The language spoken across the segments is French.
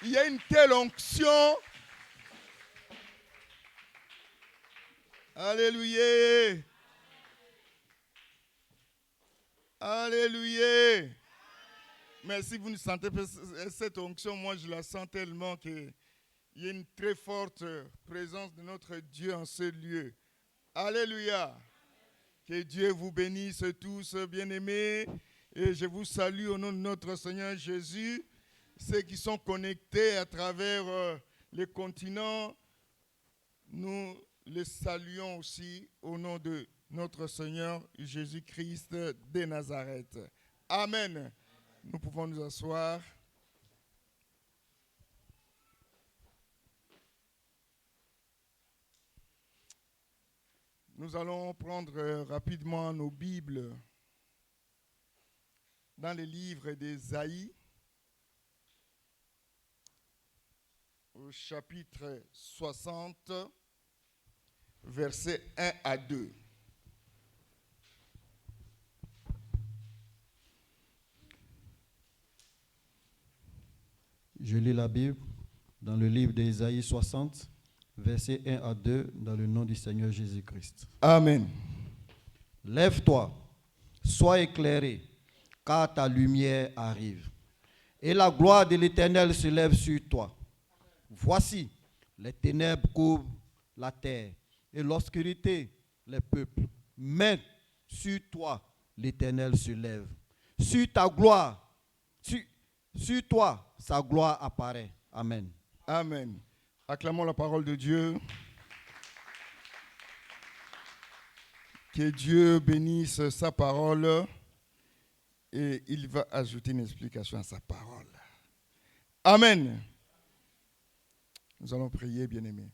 Il y a une telle onction. Alléluia. Alléluia. Mais si vous ne sentez pas cette onction, moi je la sens tellement qu'il y a une très forte présence de notre Dieu en ce lieu. Alléluia. Que Dieu vous bénisse tous, bien-aimés. Et je vous salue au nom de notre Seigneur Jésus. Ceux qui sont connectés à travers les continents, nous les saluons aussi au nom de notre Seigneur Jésus-Christ de Nazareth. Amen. Nous pouvons nous asseoir. Nous allons prendre rapidement nos Bibles dans les livres d'Ésaïe, au chapitre 60, versets 1 à 2. Je lis la Bible dans le livre d'Ésaïe 60, versets 1 à 2, dans le nom du Seigneur Jésus-Christ. Amen. Lève-toi, sois éclairé, car ta lumière arrive. Et la gloire de l'Éternel se lève sur toi. Voici, les ténèbres couvrent la terre, et l'obscurité les peuples. Mais sur toi, l'Éternel se lève. Sur ta gloire, sur toi, sa gloire apparaît. Amen. Amen. Acclamons la parole de Dieu. Que Dieu bénisse sa parole et il va ajouter une explication à sa parole. Amen. Nous allons prier, bien-aimés.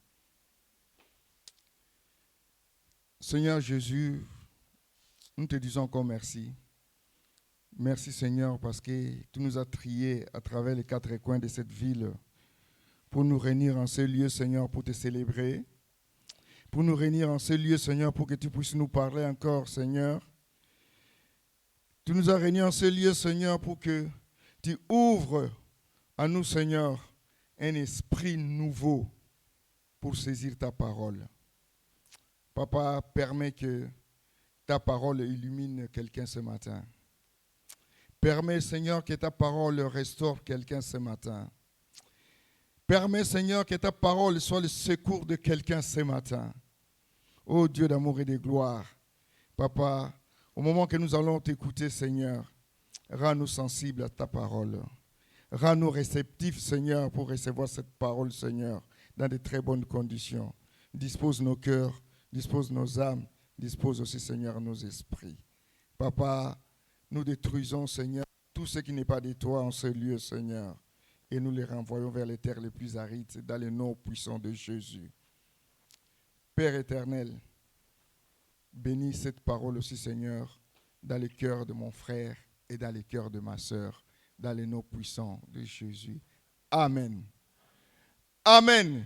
Seigneur Jésus, nous te disons encore merci. Merci Seigneur parce que tu nous as triés à travers les quatre coins de cette ville pour nous réunir en ce lieu, Seigneur, pour te célébrer. Pour nous réunir en ce lieu, Seigneur, pour que tu puisses nous parler encore, Seigneur. Tu nous as réunis en ce lieu, Seigneur, pour que tu ouvres à nous, Seigneur, un esprit nouveau pour saisir ta parole. Papa, permets que ta parole illumine quelqu'un ce matin. Permets, Seigneur, que ta parole restaure quelqu'un ce matin. Permets, Seigneur, que ta parole soit le secours de quelqu'un ce matin. Ô Dieu d'amour et de gloire, Papa, au moment que nous allons t'écouter, Seigneur, rends-nous sensibles à ta parole. Rends-nous réceptifs, Seigneur, pour recevoir cette parole, Seigneur, dans de très bonnes conditions. Dispose nos cœurs, dispose nos âmes, dispose aussi, Seigneur, nos esprits. Papa, nous détruisons, Seigneur, tout ce qui n'est pas de toi en ce lieu, Seigneur, et nous les renvoyons vers les terres les plus arides, dans le nom puissant de Jésus. Père éternel, bénis cette parole aussi, Seigneur, dans le cœur de mon frère et dans le cœur de ma sœur, dans le nom puissant de Jésus. Amen. Amen.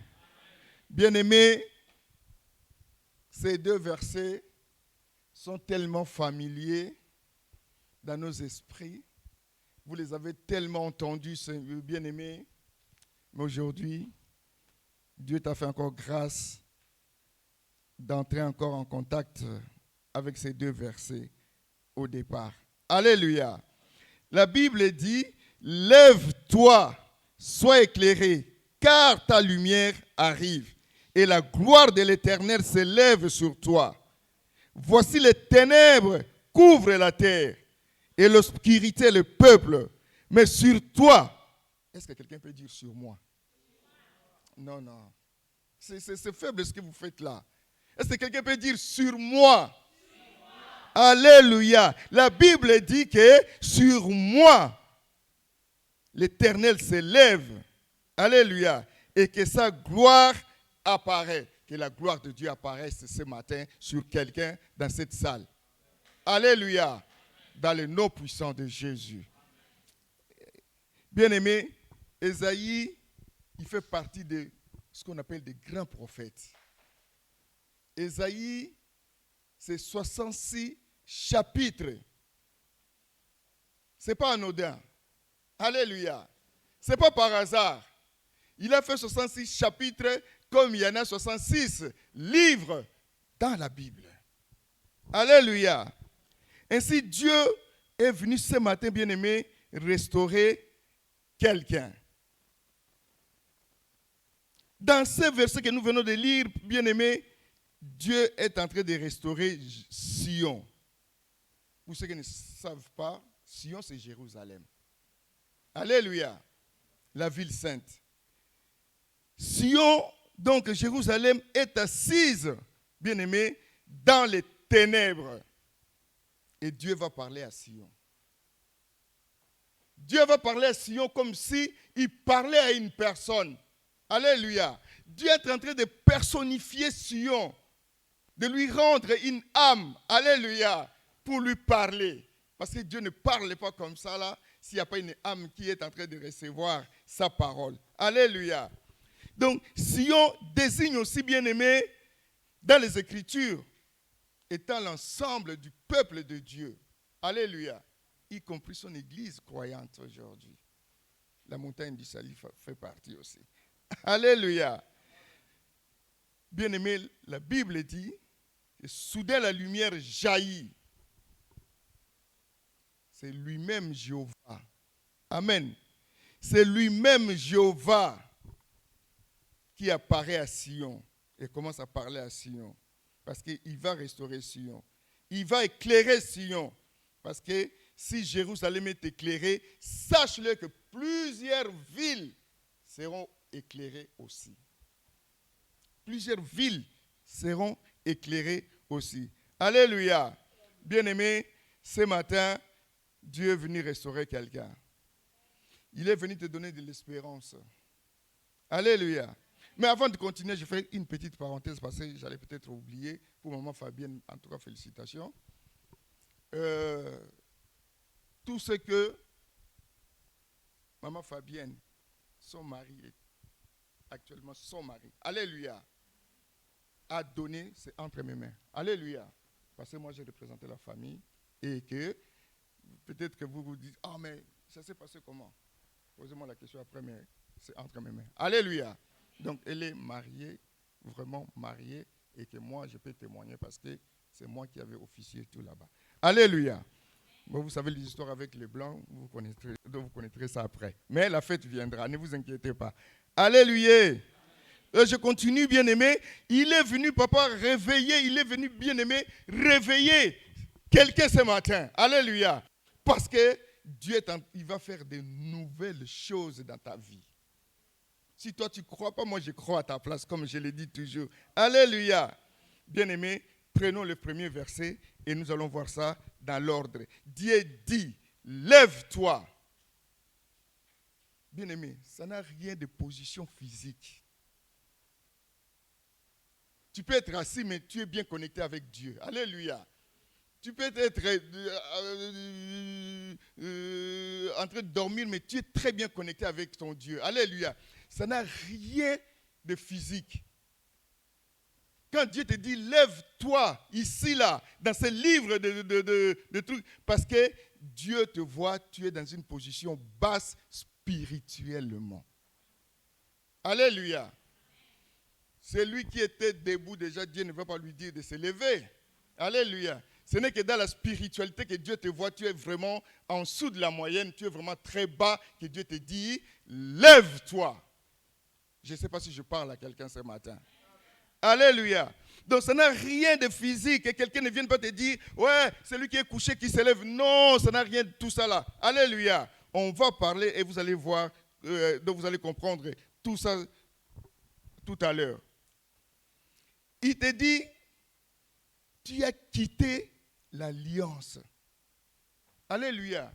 Bien-aimés, ces deux versets sont tellement familiers dans nos esprits. Vous les avez tellement entendus, bien-aimés. Mais aujourd'hui, Dieu t'a fait encore grâce d'entrer encore en contact avec ces deux versets au départ. Alléluia. La Bible dit, lève-toi, sois éclairé, car ta lumière arrive, et la gloire de l'Éternel se lève sur toi. Voici les ténèbres couvrent la terre, et l'obscurité le peuple. Mais sur toi, est-ce que quelqu'un peut dire sur moi? Non, non. C'est faible ce que vous faites là. Est-ce que quelqu'un peut dire sur moi? Alléluia. La Bible dit que sur moi, l'Éternel se lève. Alléluia. Et que sa gloire apparaît. Que la gloire de Dieu apparaisse ce matin sur quelqu'un dans cette salle. Alléluia. Dans le nom puissant de Jésus. Bien-aimé, Ésaïe, il fait partie de ce qu'on appelle des grands prophètes. Ésaïe, c'est 66 chapitres. Ce n'est pas anodin. Alléluia. Ce n'est pas par hasard. Il a fait 66 chapitres comme il y en a 66 livres dans la Bible. Alléluia. Ainsi, Dieu est venu ce matin, bien-aimé, restaurer quelqu'un. Dans ce verset que nous venons de lire, bien-aimé, Dieu est en train de restaurer Sion. Pour ceux qui ne savent pas, Sion, c'est Jérusalem. Alléluia. La ville sainte. Sion, donc Jérusalem, est assise, bien-aimé, dans les ténèbres. Et Dieu va parler à Sion. Dieu va parler à Sion comme s'il parlait à une personne. Alléluia. Dieu est en train de personnifier Sion, de lui rendre une âme. Alléluia. Pour lui parler. Parce que Dieu ne parle pas comme ça là, s'il n'y a pas une âme qui est en train de recevoir sa parole. Alléluia. Donc, Sion désigne aussi, bien-aimé, dans les Écritures, étant l'ensemble du peuple de Dieu. Alléluia. Y compris son église croyante aujourd'hui. La montagne du salut fait partie aussi. Alléluia. Bien-aimé, la Bible dit que soudain la lumière jaillit. C'est lui-même Jéhovah. Amen. C'est lui-même Jéhovah qui apparaît à Sion et commence à parler à Sion. Parce qu'il va restaurer Sion. Il va éclairer Sion. Parce que si Jérusalem est éclairée, sache-le que plusieurs villes seront éclairées aussi. Plusieurs villes seront éclairées aussi. Alléluia. Bien-aimé, ce matin, Dieu est venu restaurer quelqu'un. Il est venu te donner de l'espérance. Alléluia. Mais avant de continuer, je fais une petite parenthèse parce que j'allais peut-être oublier. Pour maman Fabienne, en tout cas, félicitations. Tout ce que maman Fabienne, son mari, actuellement son mari, alléluia, a donné, c'est entre mes mains. Alléluia. Parce que moi, j'ai représenté la famille et que peut-être que vous vous dites, ah, mais ça s'est passé comment? Posez-moi la question après, mais c'est entre mes mains. Alléluia. Donc, elle est mariée, vraiment mariée, et que moi, je peux témoigner parce que c'est moi qui avais officié tout là-bas. Alléluia. Bon, vous savez l'histoire avec les Blancs, vous connaîtrez ça après. Mais la fête viendra, ne vous inquiétez pas. Alléluia. Je continue, bien-aimé. Il est venu, papa, réveiller, il est venu, bien-aimé, réveiller quelqu'un ce matin. Alléluia. Parce que Dieu il va faire de nouvelles choses dans ta vie. Si toi tu ne crois pas, moi je crois à ta place, comme je l'ai dit toujours. Alléluia. Bien-aimé, prenons le premier verset et nous allons voir ça dans l'ordre. Dieu dit, lève-toi. Bien-aimé, ça n'a rien de position physique. Tu peux être assis, mais tu es bien connecté avec Dieu. Alléluia. Tu peux être en train de dormir, mais tu es très bien connecté avec ton Dieu. Alléluia. Ça n'a rien de physique. Quand Dieu te dit, lève-toi ici, là, dans ce livre de trucs, parce que Dieu te voit, tu es dans une position basse spirituellement. Alléluia. Celui qui était debout déjà, Dieu ne va pas lui dire de se lever. Alléluia. Ce n'est que dans la spiritualité que Dieu te voit, tu es vraiment en dessous de la moyenne, tu es vraiment très bas, que Dieu te dit, lève-toi. Je ne sais pas si je parle à quelqu'un ce matin. Alléluia. Donc ça n'a rien de physique, que quelqu'un ne vienne pas te dire, ouais, celui qui est couché qui se lève. Non, ça n'a rien de tout ça là. Alléluia. On va parler et vous allez voir, donc vous allez comprendre tout ça tout à l'heure. Il te dit, tu as quitté l'alliance. Alléluia.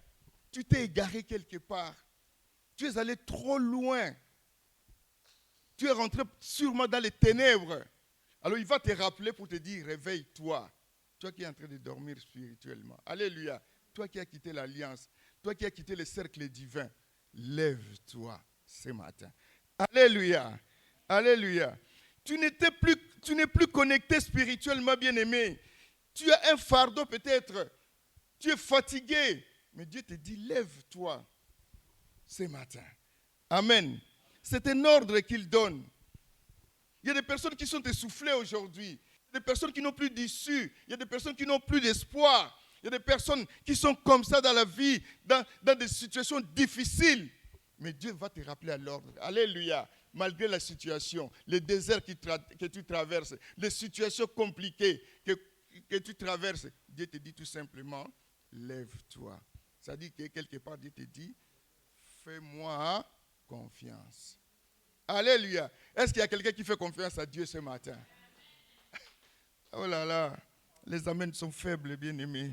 Tu t'es égaré quelque part. Tu es allé trop loin. Tu es rentré sûrement dans les ténèbres. Alors il va te rappeler pour te dire, réveille-toi. Toi qui es en train de dormir spirituellement. Alléluia. Toi qui as quitté l'alliance. Toi qui as quitté le cercle divin. Lève-toi ce matin. Alléluia. Alléluia. Tu n'es plus connecté spirituellement, bien-aimé. Tu as un fardeau peut-être. Tu es fatigué. Mais Dieu te dit, lève-toi ce matin. Amen. c'est un ordre qu'il donne. Il y a des personnes qui sont essoufflées aujourd'hui. Il y a des personnes qui n'ont plus d'issue. Il y a des personnes qui n'ont plus d'espoir. Il y a des personnes qui sont comme ça dans la vie, dans des situations difficiles. Mais Dieu va te rappeler à l'ordre. Alléluia. Malgré la situation, les déserts que tu traverses, les situations compliquées que tu traverses, Dieu te dit tout simplement, lève-toi. Ça dit que quelque part, Dieu te dit, fais-moi confiance. Alléluia. Est-ce qu'il y a quelqu'un qui fait confiance à Dieu ce matin? Oh là là, les amens sont faibles, bien-aimés.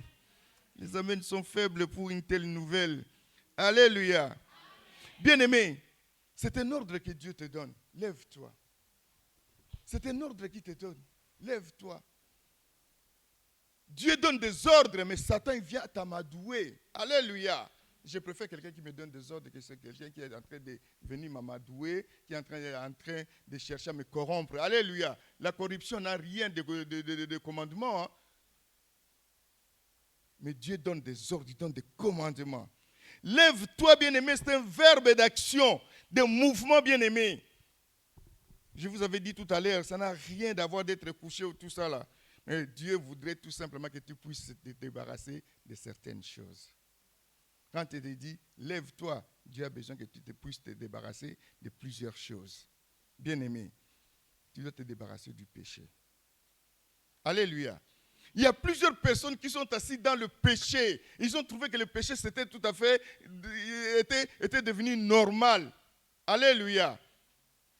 Les amens sont faibles pour une telle nouvelle. Alléluia. Bien-aimé, c'est un ordre que Dieu te donne. Lève-toi. C'est un ordre qu'il te donne. Lève-toi. Dieu donne des ordres, mais Satan vient t'amadouer. Alléluia. Je préfère quelqu'un qui me donne des ordres que quelqu'un qui est en train de venir m'amadouer, qui est en train de chercher à me corrompre. Alléluia. La corruption n'a rien de commandement. Hein. Mais Dieu donne des ordres, il donne des commandements. Lève-toi, bien-aimé, c'est un verbe d'action, de mouvement, bien-aimé. Je vous avais dit tout à l'heure, ça n'a rien d'avoir d'être couché ou tout ça là. Mais Dieu voudrait tout simplement que tu puisses te débarrasser de certaines choses. Quand il te dit, lève-toi, Dieu a besoin que tu puisses te débarrasser de plusieurs choses. Bien-aimé, tu dois te débarrasser du péché. Alléluia. Il y a plusieurs personnes qui sont assises dans le péché. Ils ont trouvé que le péché c'était tout à fait, était devenu normal. Alléluia.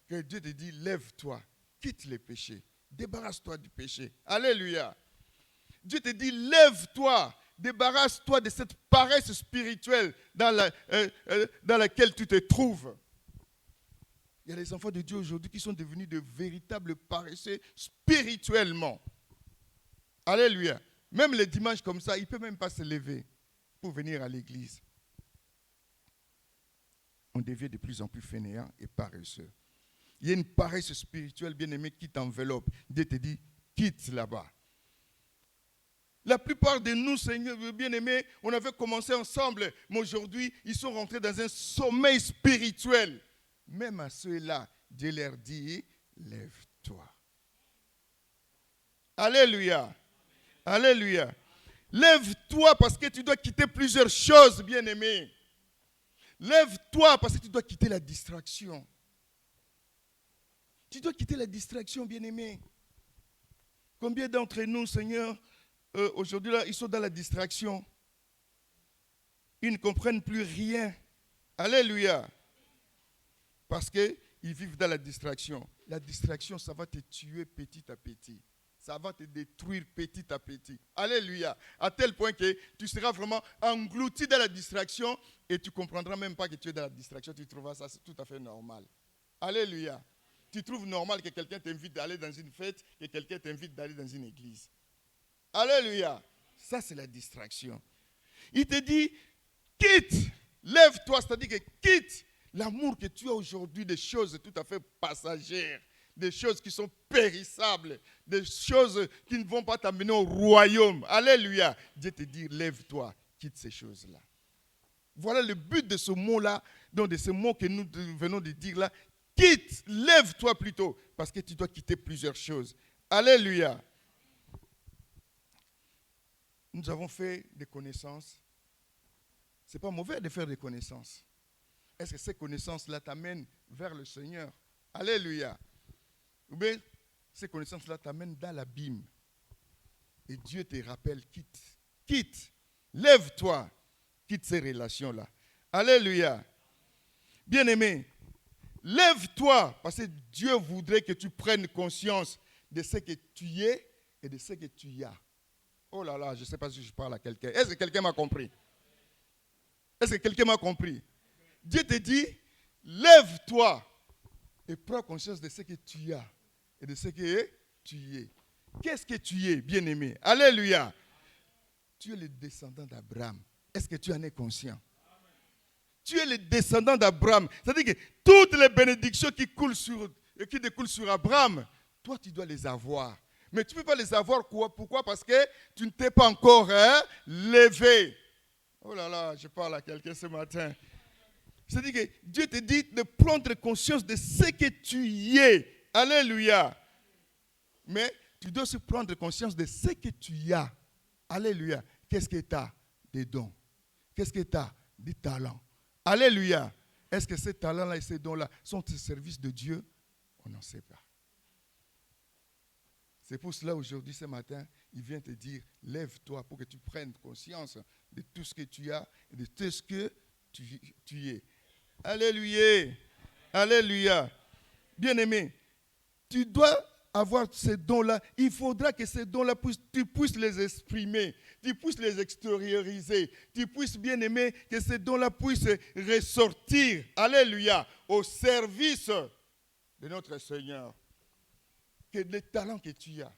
Que Dieu te dit, lève-toi, quitte le péché, débarrasse-toi du péché. Alléluia. Dieu te dit, lève-toi, débarrasse-toi de cette paresse spirituelle dans laquelle tu te trouves. Il y a les enfants de Dieu aujourd'hui qui sont devenus de véritables paresseux spirituellement. Alléluia. Même les dimanches comme ça, il ne peut même pas se lever pour venir à l'église. On devient de plus en plus fainéant et paresseux. Il y a une paresse spirituelle, bien-aimée, qui t'enveloppe. Dieu te dit, quitte là-bas. La plupart de nous, Seigneur, bien-aimés, on avait commencé ensemble, mais aujourd'hui, ils sont rentrés dans un sommeil spirituel. Même à ceux-là, Dieu leur dit, lève-toi. Alléluia. Alléluia. Lève-toi parce que tu dois quitter plusieurs choses, bien-aimé. Lève-toi parce que tu dois quitter la distraction. Tu dois quitter la distraction, bien-aimé. Combien d'entre nous, Seigneur, aujourd'hui, là, ils sont dans la distraction. Ils ne comprennent plus rien. Alléluia. Parce qu'ils vivent dans la distraction. La distraction, ça va te tuer petit à petit. Ça va te détruire petit à petit. Alléluia. À tel point que tu seras vraiment englouti dans la distraction et tu ne comprendras même pas que tu es dans la distraction. Tu trouveras ça tout à fait normal. Alléluia. Tu trouves normal que quelqu'un t'invite d'aller dans une fête, que quelqu'un t'invite d'aller dans une église. Alléluia. Ça, c'est la distraction. Il te dit, quitte, lève-toi, c'est-à-dire que quitte l'amour que tu as aujourd'hui des choses tout à fait passagères, des choses qui sont périssables, des choses qui ne vont pas t'amener au royaume. Alléluia. Dieu te dit, lève-toi, quitte ces choses-là. Voilà le but de ce mot-là, donc de ce mot que nous venons de dire là. Quitte, lève-toi plutôt, parce que tu dois quitter plusieurs choses. Alléluia. Nous avons fait des connaissances. Ce n'est pas mauvais de faire des connaissances. Est-ce que ces connaissances-là t'amènent vers le Seigneur? Alléluia. Ou bien, ces connaissances-là t'amènent dans l'abîme. Et Dieu te rappelle, quitte, lève-toi, quitte ces relations-là. Alléluia. Bien-aimé, lève-toi, parce que Dieu voudrait que tu prennes conscience de ce que tu es et de ce que tu as. Oh là là, je ne sais pas si je parle à quelqu'un. Est-ce que quelqu'un m'a compris? Est-ce que quelqu'un m'a compris? Dieu te dit, lève-toi et prends conscience de ce que tu as et de ce que tu es. Qu'est-ce que tu es, bien-aimé? Alléluia. Tu es le descendant d'Abraham. Est-ce que tu en es conscient? Tu es le descendant d'Abraham. C'est-à-dire que toutes les bénédictions qui découlent sur Abraham, toi, tu dois les avoir. Mais tu ne peux pas les avoir. Pourquoi? Parce que tu ne t'es pas encore levé. Oh là là, je parle à quelqu'un ce matin. C'est-à-dire que Dieu te dit de prendre conscience de ce que tu y es. Alléluia. Mais tu dois aussi prendre conscience de ce que tu y as. Alléluia. Qu'est-ce que tu as? Des dons. Qu'est-ce que tu as? Des talents. Alléluia. Est-ce que ces talents-là et ces dons-là sont au service de Dieu? On n'en sait pas. C'est pour cela aujourd'hui, ce matin, il vient te dire, lève-toi pour que tu prennes conscience de tout ce que tu as et de tout ce que tu es. Alléluia. Alléluia. Bien-aimé, tu dois avoir ces dons-là. Il faudra que ces dons-là, tu puisses les exprimer, tu puisses les extérioriser, tu puisses, bien-aimé, que ces dons-là puissent ressortir, alléluia, au service de notre Seigneur. Que les talents que tu as,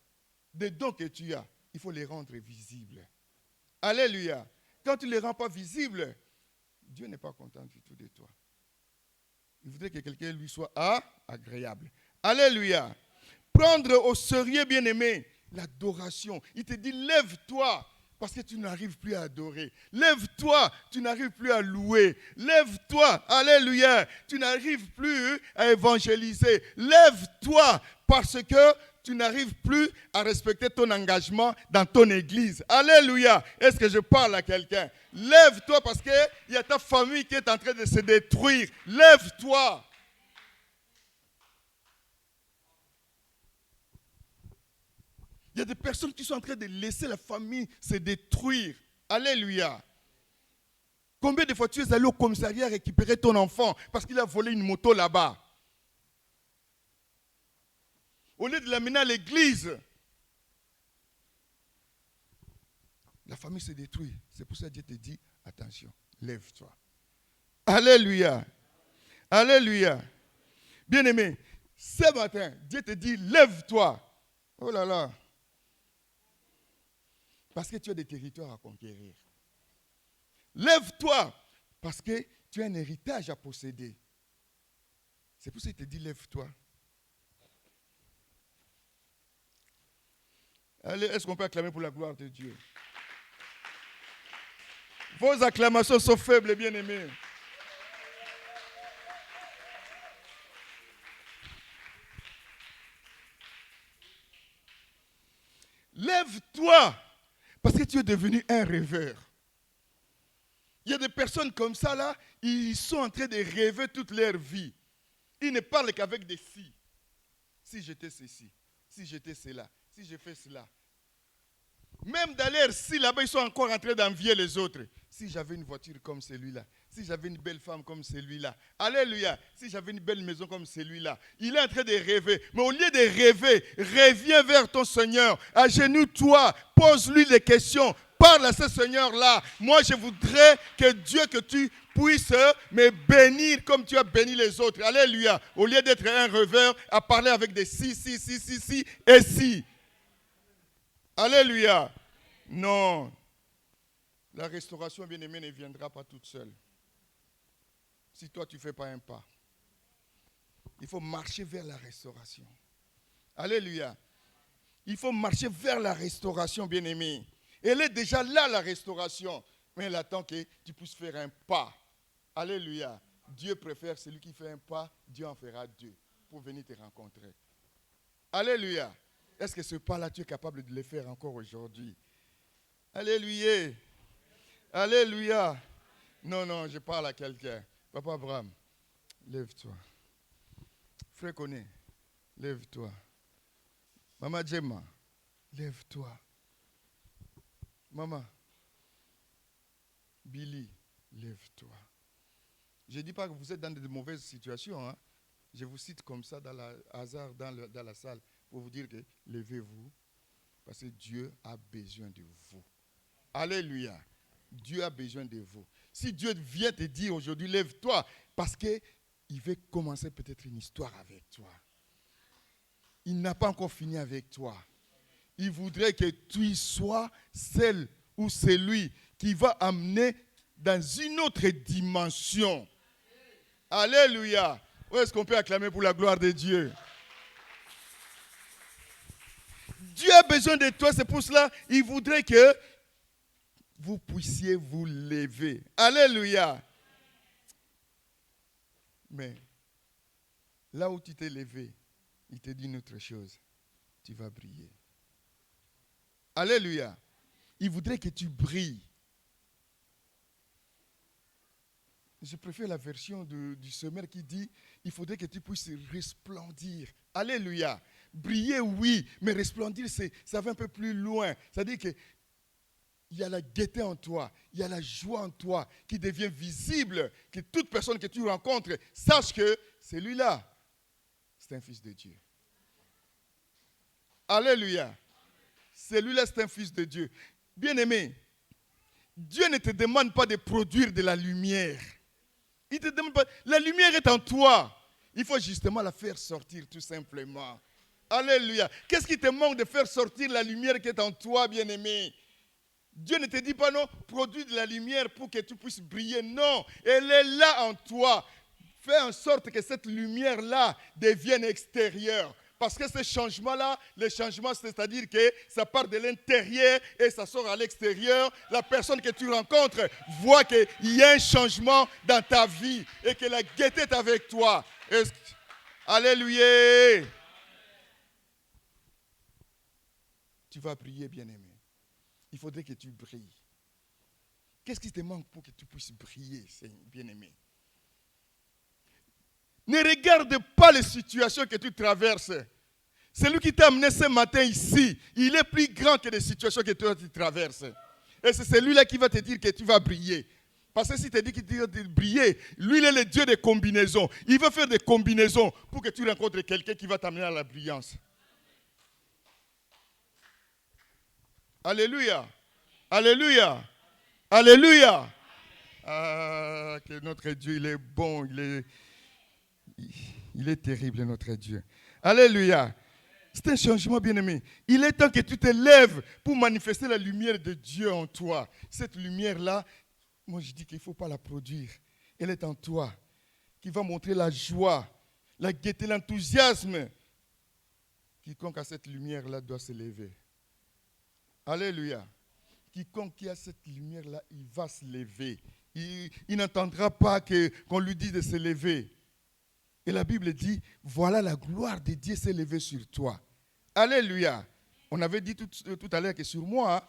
les dons que tu as, il faut les rendre visibles. Alléluia. Quand tu ne les rends pas visibles, Dieu n'est pas content du tout de toi. Il voudrait que quelqu'un lui soit agréable. Alléluia. Prendre au sérieux, bien-aimé, l'adoration. Il te dit, lève-toi, parce que tu n'arrives plus à adorer. Lève-toi, tu n'arrives plus à louer. Lève-toi, alléluia, tu n'arrives plus à évangéliser. Lève-toi, parce que tu n'arrives plus à respecter ton engagement dans ton église. Alléluia. Est-ce que je parle à quelqu'un? Lève-toi, parce qu'il y a ta famille qui est en train de se détruire. Lève-toi. Il y a des personnes qui sont en train de laisser la famille se détruire. Alléluia. Combien de fois tu es allé au commissariat récupérer ton enfant parce qu'il a volé une moto là-bas? Au lieu de l'amener à l'église, la famille se détruit. C'est pour ça que Dieu te dit, attention, lève-toi. Alléluia. Alléluia. Bien-aimé, ce matin, Dieu te dit, lève-toi. Oh là là. Parce que tu as des territoires à conquérir. Lève-toi, parce que tu as un héritage à posséder. C'est pour ça qu'il te dit, lève-toi. Allez, est-ce qu'on peut acclamer pour la gloire de Dieu? Vos acclamations sont faibles, bien-aimés. Lève-toi, parce que tu es devenu un rêveur. Il y a des personnes comme ça, là, ils sont en train de rêver toute leur vie. Ils ne parlent qu'avec des si. Si j'étais ceci, si j'étais cela, si je fais cela. Même dans leur si, là-bas, ils sont encore en train d'envier les autres. Si j'avais une voiture comme celui-là, si j'avais une belle femme comme celui-là, alléluia, si j'avais une belle maison comme celui-là. Il est en train de rêver. Mais au lieu de rêver, reviens vers ton Seigneur. Agenouille-toi, pose-lui des questions. Parle à ce Seigneur-là. Moi, je voudrais que Dieu, que tu puisses me bénir comme tu as béni les autres. Alléluia. Au lieu d'être un rêveur, à parler avec des si et si. Alléluia. Non. La restauration, bien-aimée, ne viendra pas toute seule. Si toi, tu ne fais pas un pas. Il faut marcher vers la restauration. Alléluia. Il faut marcher vers la restauration, bien-aimée. Elle est déjà là, la restauration. Mais elle attend que tu puisses faire un pas. Alléluia. Dieu préfère celui qui fait un pas, Dieu en fera deux pour venir te rencontrer. Alléluia. Est-ce que ce pas-là, tu es capable de le faire encore aujourd'hui? Alléluia. Alléluia. Non, je parle à quelqu'un. Papa Abraham, lève-toi. Frère Koné, lève-toi. Maman Djemma, lève-toi. Maman, Billy, lève-toi. Je ne dis pas que vous êtes dans de mauvaises situations. Hein. Je vous cite comme ça dans le hasard dans la salle pour vous dire que levez-vous parce que Dieu a besoin de vous. Alléluia. Dieu a besoin de vous. Si Dieu vient te dire aujourd'hui, lève-toi, parce qu'il veut commencer peut-être une histoire avec toi. Il n'a pas encore fini avec toi. Il voudrait que tu sois celle ou celui qui va amener dans une autre dimension. Alléluia. Où est-ce qu'on peut acclamer pour la gloire de Dieu? Dieu a besoin de toi, c'est pour cela qu'il voudrait que vous puissiez vous lever. Alléluia. Mais là où tu t'es levé, il te dit une autre chose. Tu vas briller. Alléluia. Il voudrait que tu brilles. Je préfère la version du semeur qui dit, il faudrait que tu puisses resplendir. Alléluia. Briller, oui, mais resplendir, ça va un peu plus loin. C'est-à-dire qu'il y a la gaieté en toi, il y a la joie en toi qui devient visible, que toute personne que tu rencontres sache que celui-là, c'est un fils de Dieu. Alléluia. Celui-là, c'est un fils de Dieu. Bien-aimé, Dieu ne te demande pas de produire de la lumière. Il te demande pas. La lumière est en toi. Il faut justement la faire sortir tout simplement. Alléluia. Qu'est-ce qui te manque de faire sortir la lumière qui est en toi, bien-aimé? Dieu ne te dit pas non, produis de la lumière pour que tu puisses briller. Non, elle est là en toi. Fais en sorte que cette lumière-là devienne extérieure. Parce que ce changement-là, le changement, c'est-à-dire que ça part de l'intérieur et ça sort à l'extérieur. La personne que tu rencontres voit qu'il y a un changement dans ta vie et que la gaieté est avec toi. Alléluia. Tu vas briller, bien-aimé. Il faudrait que tu brilles. Qu'est-ce qui te manque pour que tu puisses briller, bien-aimé? Ne regarde pas les situations que tu traverses. Celui qui t'a amené ce matin ici, il est plus grand que les situations que toi tu traverses. Et c'est celui-là qui va te dire que tu vas briller. Parce que s'il te dit qu'il va briller, lui il est le Dieu des combinaisons. Il va faire des combinaisons pour que tu rencontres quelqu'un qui va t'amener à la brillance. Alléluia. Alléluia. Alléluia. Ah, que notre Dieu, il est bon, il est terrible, notre Dieu. Alléluia. C'est un changement, bien-aimé. Il est temps que tu te lèves pour manifester la lumière de Dieu en toi. Cette lumière-là, moi je dis qu'il ne faut pas la produire. Elle est en toi, qui va montrer la joie, la gaieté, l'enthousiasme. Quiconque a cette lumière-là doit se lever. Alléluia. Quiconque qui a cette lumière-là, il va se lever. Il n'entendra pas qu'on lui dise de se lever. Et la Bible dit, voilà la gloire de Dieu s'est levée sur toi. Alléluia. On avait dit tout à l'heure que sur moi,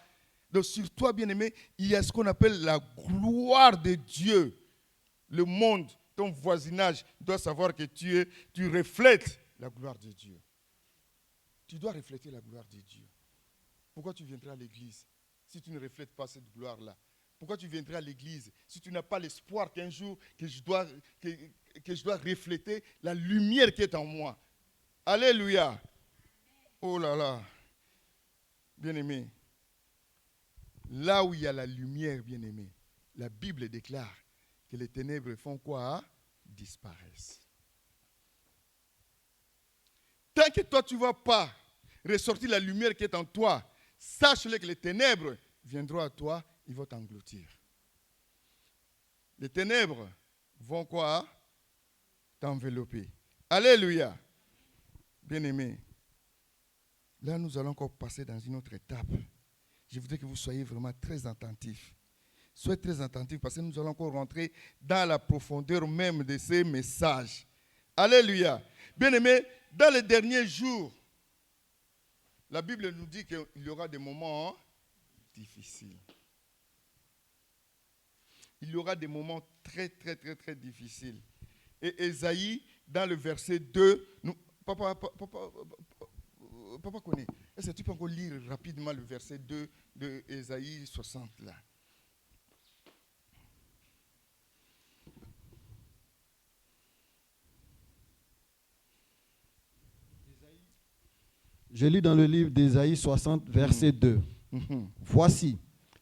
donc sur toi, bien-aimé, il y a ce qu'on appelle la gloire de Dieu. Le monde, ton voisinage doit savoir que tu reflètes la gloire de Dieu. Tu dois refléter la gloire de Dieu. Pourquoi tu viendras à l'église si tu ne reflètes pas cette gloire-là? Pourquoi tu viendras à l'église si tu n'as pas l'espoir qu'un jour que je dois refléter la lumière qui est en moi? Alléluia. Oh là là. Bien-aimé, là où il y a la lumière, bien-aimé, la Bible déclare que les ténèbres font quoi? Disparaissent. Tant que toi, tu ne vas pas ressortir la lumière qui est en toi, sache-le que les ténèbres viendront à toi, ils vont t'engloutir. Les ténèbres vont quoi? T'envelopper. Alléluia. Bien-aimés, là nous allons encore passer dans une autre étape. Je voudrais que vous soyez vraiment très attentifs. Soyez très attentifs parce que nous allons encore rentrer dans la profondeur même de ces messages. Alléluia. Bien-aimés, dans les derniers jours, la Bible nous dit qu'il y aura des moments difficiles. Il y aura des moments très, très, très, très difficiles. Et Ésaïe, dans le verset 2, papa connaît. Est-ce que tu peux encore lire rapidement le verset 2 de Ésaïe 60 là? Je lis dans le livre d'Ésaïe 60, verset 2. Voici,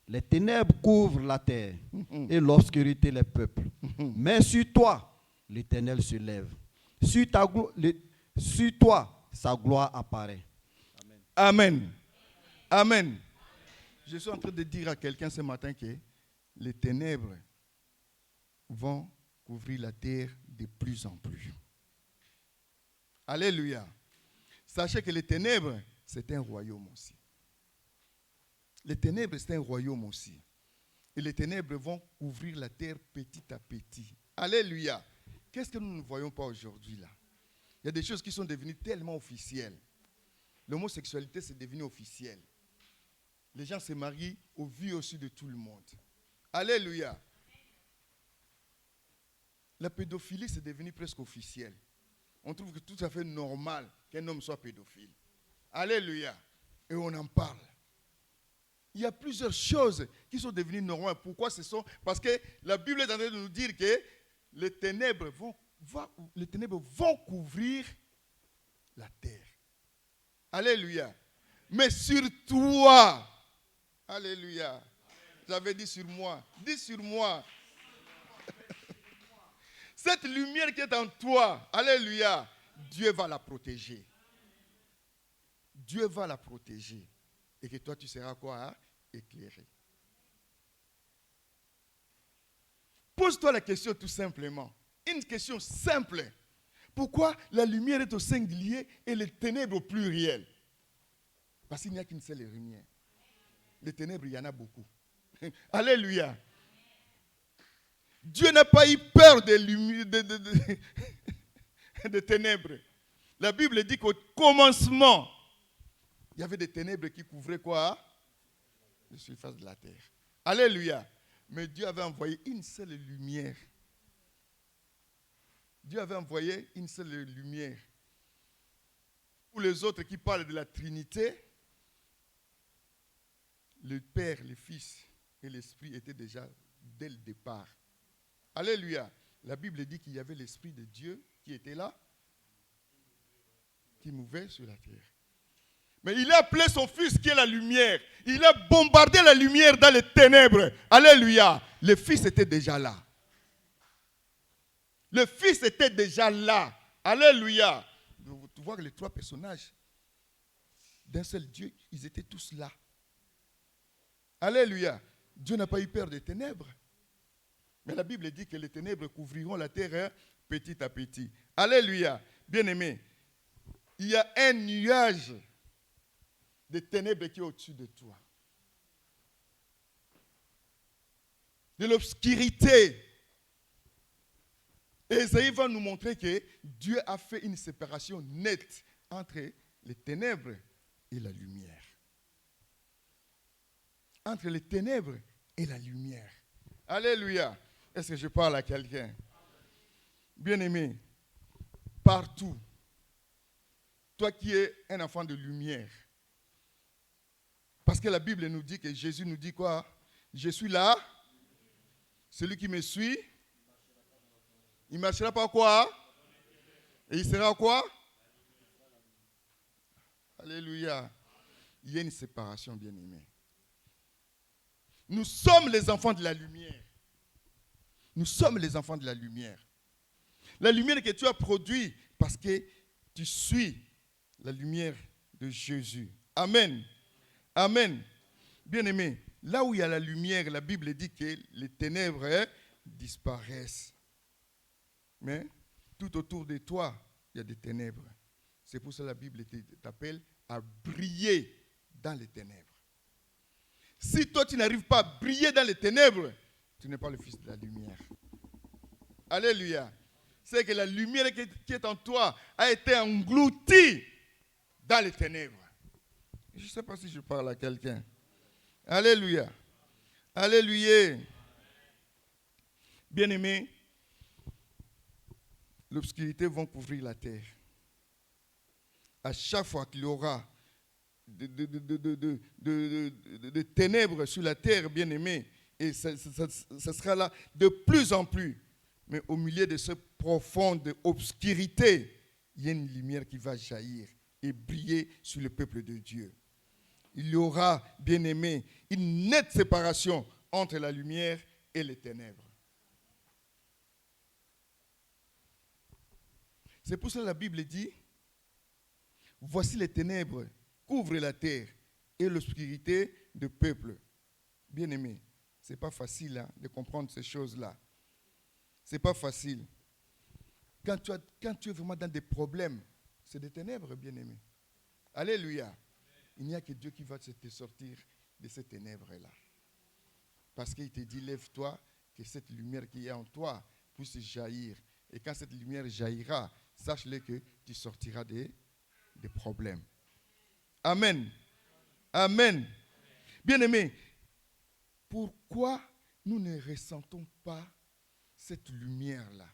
les ténèbres couvrent la terre et l'obscurité les peuples. Mais sur toi, l'Éternel se lève. Sur toi, sa gloire apparaît. Amen. Amen. Je suis en train de dire à quelqu'un ce matin que les ténèbres vont couvrir la terre de plus en plus. Alléluia. Sachez que les ténèbres, c'est un royaume aussi. Les ténèbres, c'est un royaume aussi. Et les ténèbres vont couvrir la terre petit à petit. Alléluia. qu'est-ce que nous ne voyons pas aujourd'hui là? Il y a des choses qui sont devenues tellement officielles. L'homosexualité, c'est devenu officiel. Les gens se marient au vu aussi de tout le monde. Alléluia. La pédophilie, c'est devenu presque officiel. On trouve que c'est tout à fait normal qu'un homme soit pédophile. Alléluia. Et on en parle. Il y a plusieurs choses qui sont devenues normales. Pourquoi ce sont? Parce que la Bible est en train de nous dire que les ténèbres vont couvrir la terre. Alléluia. Mais sur toi. Alléluia. J'avais dit sur moi. Dis sur moi. Cette lumière qui est en toi, alléluia, Dieu va la protéger. Dieu va la protéger. Et que toi, tu seras quoi? Hein? Éclairé. Pose-toi la question tout simplement. Une question simple. Pourquoi la lumière est au singulier et les ténèbres au pluriel? Parce qu'il n'y a qu'une seule lumière. Les ténèbres, il y en a beaucoup. Alléluia. Dieu n'a pas eu peur des ténèbres. La Bible dit qu'au commencement, il y avait des ténèbres qui couvraient quoi? La surface de la terre. Alléluia. Mais Dieu avait envoyé une seule lumière. Dieu avait envoyé une seule lumière. Pour les autres qui parlent de la Trinité, le Père, le Fils et l'Esprit étaient déjà dès le départ. Alléluia. La Bible dit qu'il y avait l'Esprit de Dieu qui était là, qui mouvait sur la terre. Mais il a appelé son Fils qui est la lumière. Il a bombardé la lumière dans les ténèbres. Alléluia. Le Fils était déjà là. Le Fils était déjà là. Alléluia. Tu vois que les trois personnages d'un seul Dieu, ils étaient tous là. Alléluia. Dieu n'a pas eu peur des ténèbres. Mais la Bible dit que les ténèbres couvriront la terre petit à petit. Alléluia. Bien-aimé, il y a un nuage de ténèbres qui est au-dessus de toi. De l'obscurité. Et Ésaïe va nous montrer que Dieu a fait une séparation nette entre les ténèbres et la lumière. Entre les ténèbres et la lumière. Alléluia. Est-ce que je parle à quelqu'un? Bien-aimé, partout, toi qui es un enfant de lumière, parce que la Bible nous dit que Jésus nous dit quoi? Je suis là. Celui qui me suit, il ne marchera pas quoi? Et il sera quoi? Alléluia. Il y a une séparation, bien-aimé. Nous sommes les enfants de la lumière. Nous sommes les enfants de la lumière. La lumière que tu as produite parce que tu suis la lumière de Jésus. Amen. Amen. Bien-aimé, là où il y a la lumière, la Bible dit que les ténèbres disparaissent. Mais tout autour de toi, il y a des ténèbres. C'est pour ça que la Bible t'appelle à briller dans les ténèbres. Si toi, tu n'arrives pas à briller dans les ténèbres, tu n'es pas le fils de la lumière. Alléluia. C'est que la lumière qui est en toi a été engloutie dans les ténèbres. Je ne sais pas si je parle à quelqu'un. Alléluia. Alléluia. Bien-aimés, l'obscurité va couvrir la terre. À chaque fois qu'il y aura de ténèbres sur la terre, bien-aimés, et ça sera là de plus en plus. Mais au milieu de cette profonde obscurité, il y a une lumière qui va jaillir et briller sur le peuple de Dieu. Il y aura, bien-aimés, une nette séparation entre la lumière et les ténèbres. C'est pour ça que la Bible dit, voici les ténèbres couvrent la terre et l'obscurité du peuple. Bien-aimés, ce n'est pas facile de comprendre ces choses-là. Ce n'est pas facile. Quand tu es vraiment dans des problèmes, c'est des ténèbres, bien-aimés. Alléluia. Il n'y a que Dieu qui va te sortir de ces ténèbres-là. Parce qu'il te dit, lève-toi, que cette lumière qui est en toi puisse jaillir Et quand cette lumière jaillira, sache-le que tu sortiras des problèmes. Amen. Amen. Bien-aimés, pourquoi nous ne ressentons pas cette lumière-là?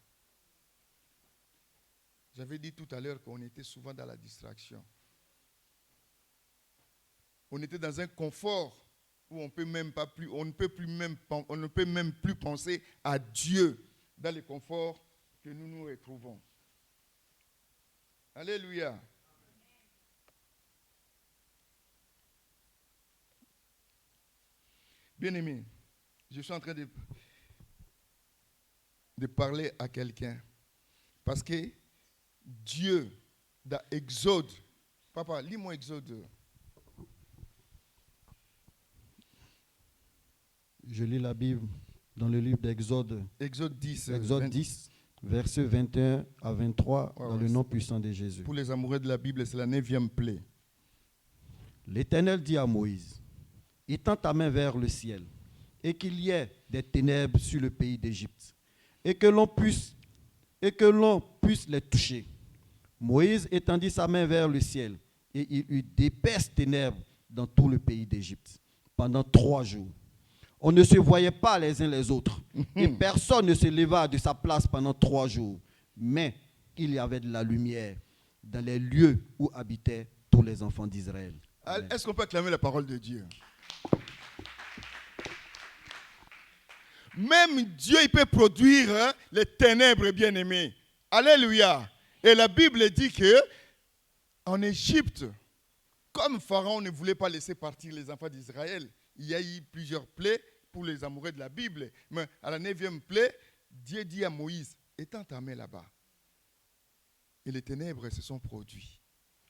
J'avais dit tout à l'heure qu'on était souvent dans la distraction. On était dans un confort où on ne peut même plus penser à Dieu dans le confort que nous nous retrouvons. Alléluia. Bien-aimé, je suis en train de parler à quelqu'un. Parce que Dieu, dans Exode, papa, lis-moi Exode. Je lis la Bible dans le livre d'Exode. Exode 10. Exode 10, versets 21 à 23, dans le nom puissant de Jésus. Pour les amoureux de la Bible, c'est la 9e plaie. L'Éternel dit à Moïse, étends ta main vers le ciel, et qu'il y ait des ténèbres sur le pays d'Égypte, et que l'on puisse les toucher. Moïse étendit sa main vers le ciel, et il eut d'épaisses ténèbres dans tout le pays d'Égypte, pendant 3 jours. On ne se voyait pas les uns les autres, et personne ne se leva de sa place pendant 3 jours. Mais il y avait de la lumière dans les lieux où habitaient tous les enfants d'Israël. Amen. Est-ce qu'on peut acclamer la parole de Dieu? Même Dieu, il peut produire les ténèbres, bien-aimés. Alléluia. Et la Bible dit que en Égypte, comme Pharaon ne voulait pas laisser partir les enfants d'Israël, il y a eu plusieurs plaies pour les amoureux de la Bible. Mais à la 9e plaie, Dieu dit à Moïse, étends ta main là-bas. Et les ténèbres se sont produites.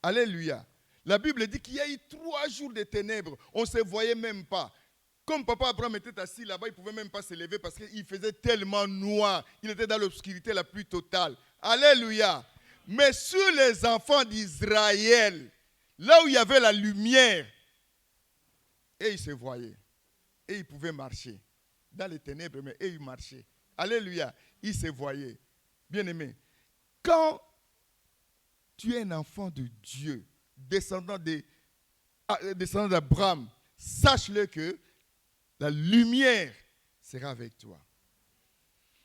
Alléluia. La Bible dit qu'il y a eu 3 jours de ténèbres. On ne se voyait même pas. Comme papa Abraham était assis là-bas, il ne pouvait même pas se lever parce qu'il faisait tellement noir. Il était dans l'obscurité la plus totale. Alléluia. Mais sur les enfants d'Israël, là où il y avait la lumière, et ils se voyaient. Et ils pouvaient marcher. Dans les ténèbres, mais ils marchaient. Alléluia. Ils se voyaient. Bien-aimés, quand tu es un enfant de Dieu, descendant d'Abraham, sache-le que la lumière sera avec toi.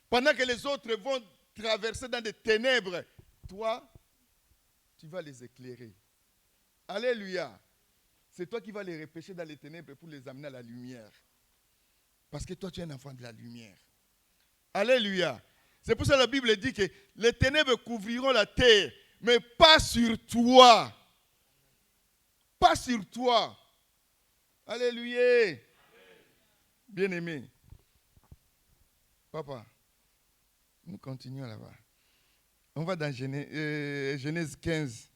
Pendant que les autres vont traverser dans des ténèbres, toi, tu vas les éclairer. Alléluia. C'est toi qui vas les repêcher dans les ténèbres pour les amener à la lumière. Parce que toi, tu es un enfant de la lumière. Alléluia. C'est pour ça que la Bible dit que les ténèbres couvriront la terre, mais pas sur toi. Pas sur toi. Alléluia. Bien-aimé. Papa, nous continuons là-bas. On va dans Genèse 15.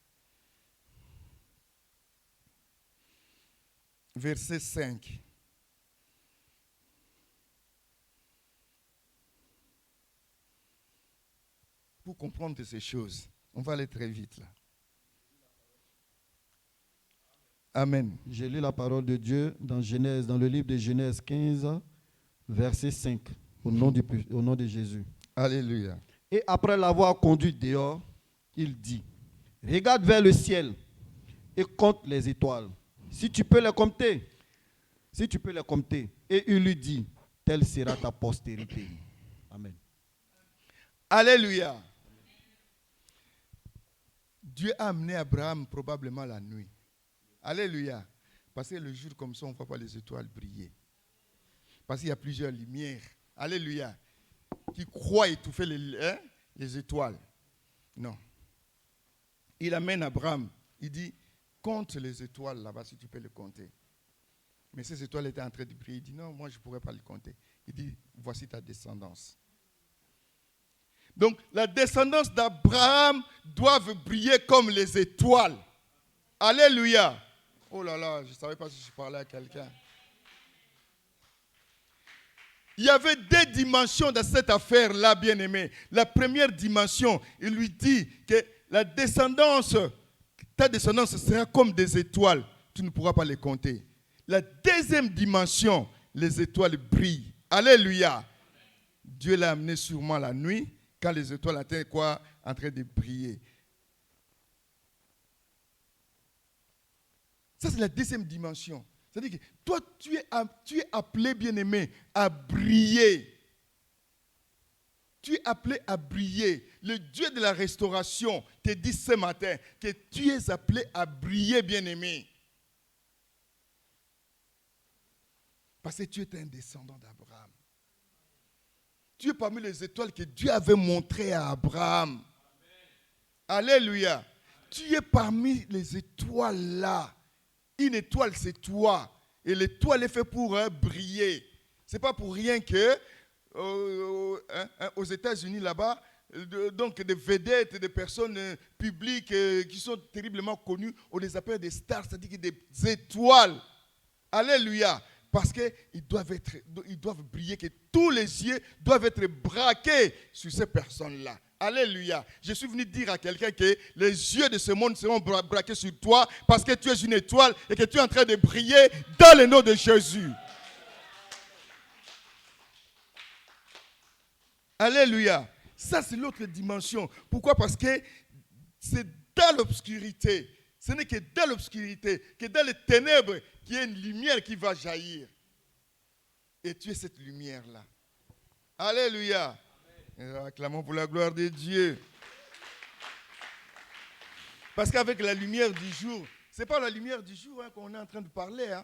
Verset 5. Pour comprendre ces choses, on va aller très vite là. Amen. J'ai lu la parole de Dieu dans le livre de Genèse 15, verset 5, au nom de Jésus. Alléluia. Et après l'avoir conduit dehors, il dit, regarde vers le ciel et compte les étoiles. Si tu peux les compter. Et il lui dit, telle sera ta postérité. Amen. Alléluia. Dieu a amené Abraham probablement la nuit. Alléluia. Parce que le jour comme ça, on ne voit pas les étoiles briller. Parce qu'il y a plusieurs lumières. Alléluia. Qui croient étouffer les étoiles. Non. Il amène Abraham. Il dit, compte les étoiles là-bas si tu peux les compter. Mais ces étoiles étaient en train de briller. Il dit, non, moi je ne pourrais pas les compter. Il dit, voici ta descendance. Donc, la descendance d'Abraham doit briller comme les étoiles. Alléluia. Oh là là, je ne savais pas si je parlais à quelqu'un. Il y avait 2 dimensions dans cette affaire-là, bien-aimé. La première dimension, il lui dit que ta descendance sera comme des étoiles. Tu ne pourras pas les compter. La deuxième dimension, les étoiles brillent. Alléluia. Dieu l'a amené sûrement la nuit. Quand les étoiles étaient quoi? En train de briller. Ça, c'est la deuxième dimension. C'est-à-dire que toi, tu es appelé, bien-aimé, à briller. Tu es appelé à briller. Le Dieu de la restauration te dit ce matin que tu es appelé à briller, bien-aimé. Parce que tu es un descendant d'Abraham. Tu es parmi les étoiles que Dieu avait montrées à Abraham. Alléluia. Tu es parmi les étoiles là. Une étoile, c'est toi. Et l'étoile est faite pour briller. Ce n'est pas pour rien que aux États-Unis là-bas, donc des vedettes, des personnes publiques qui sont terriblement connues, on les appelle des stars, c'est-à-dire des étoiles. Alléluia. Parce qu'ils doivent briller, que tous les yeux doivent être braqués sur ces personnes-là. Alléluia. Je suis venu dire à quelqu'un que les yeux de ce monde seront braqués sur toi parce que tu es une étoile et que tu es en train de briller dans le nom de Jésus. Alléluia. Ça, c'est l'autre dimension. Pourquoi? Parce que c'est dans l'obscurité. Ce n'est que dans l'obscurité, que dans les ténèbres, qu'il y a une lumière qui va jaillir. Et tu es cette lumière-là. Alléluia. Acclamons pour la gloire de Dieu. Parce qu'avec la lumière du jour, ce n'est pas la lumière du jour qu'on est en train de parler.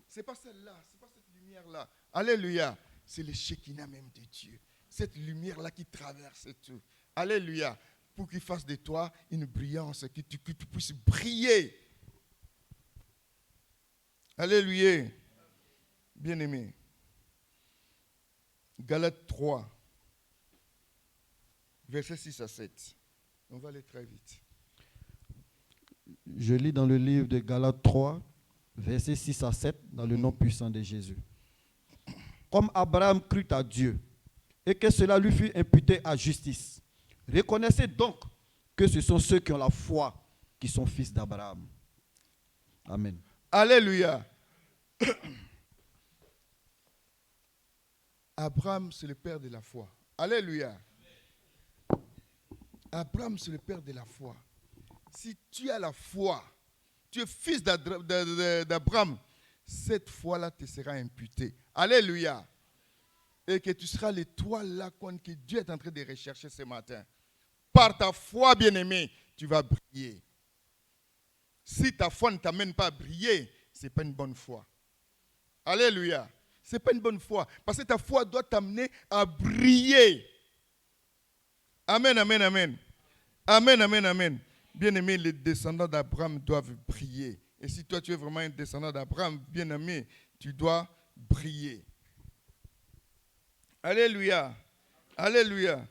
Ce n'est pas celle-là, ce n'est pas cette lumière-là. Alléluia. C'est le Shekinah même de Dieu. Cette lumière-là qui traverse tout. Alléluia. Pour qu'il fasse de toi une brillance, que tu puisses briller. Alléluia. Bien-aimé. Galates 3, versets 6 à 7. On va aller très vite. Je lis dans le livre de Galates 3, versets 6 à 7, dans le nom puissant de Jésus. Comme Abraham crut à Dieu, et que cela lui fut imputé à justice. Reconnaissez donc que ce sont ceux qui ont la foi qui sont fils d'Abraham. Amen. Alléluia. Abraham, c'est le père de la foi. Alléluia. Abraham, c'est le père de la foi. Si tu as la foi, tu es fils d'Abraham, cette foi-là te sera imputée. Alléluia. Et que tu seras l'étoile là que Dieu est en train de rechercher ce matin. Par ta foi, bien-aimé, tu vas briller. Si ta foi ne t'amène pas à briller, ce n'est pas une bonne foi. Alléluia. Ce n'est pas une bonne foi. Parce que ta foi doit t'amener à briller. Amen, amen, amen. Amen, amen, amen. Bien-aimé, les descendants d'Abraham doivent briller. Et si toi, tu es vraiment un descendant d'Abraham, bien-aimé, tu dois briller. Alléluia. Alléluia.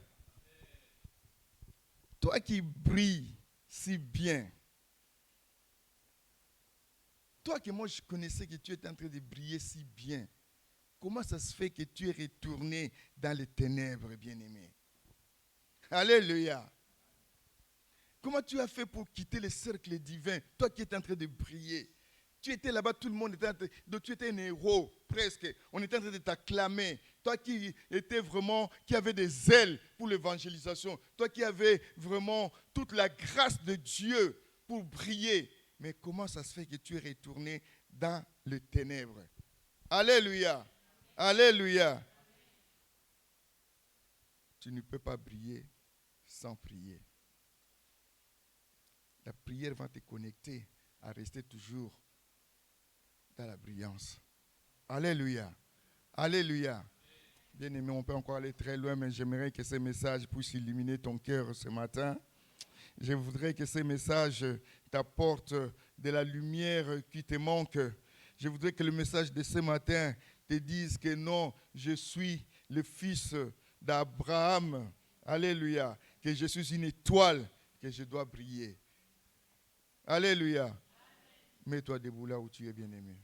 Toi qui brilles si bien. Toi que moi je connaissais que tu étais en train de briller si bien. Comment ça se fait que tu es retourné dans les ténèbres, bien-aimé? Alléluia. Comment tu as fait pour quitter le cercle divin? Toi qui étais en train de briller. Tu étais là-bas, tout le monde était en train de... Tu étais un héros, presque. On était en train de t'acclamer. Toi qui étais vraiment, qui avait des ailes pour l'évangélisation. Toi qui avais vraiment toute la grâce de Dieu pour briller. Mais comment ça se fait que tu es retourné dans les ténèbres? Alléluia. Alléluia. Tu ne peux pas briller sans prier. La prière va te connecter à rester toujours dans la brillance. Alléluia. Alléluia. Bien-aimé, on peut encore aller très loin, mais j'aimerais que ces messages puissent illuminer ton cœur ce matin. Je voudrais que ces messages t'apportent de la lumière qui te manque. Je voudrais que le message de ce matin te dise que non, je suis le fils d'Abraham. Alléluia. Que je suis une étoile, que je dois briller. Alléluia. Mets-toi debout là où tu es, bien-aimé.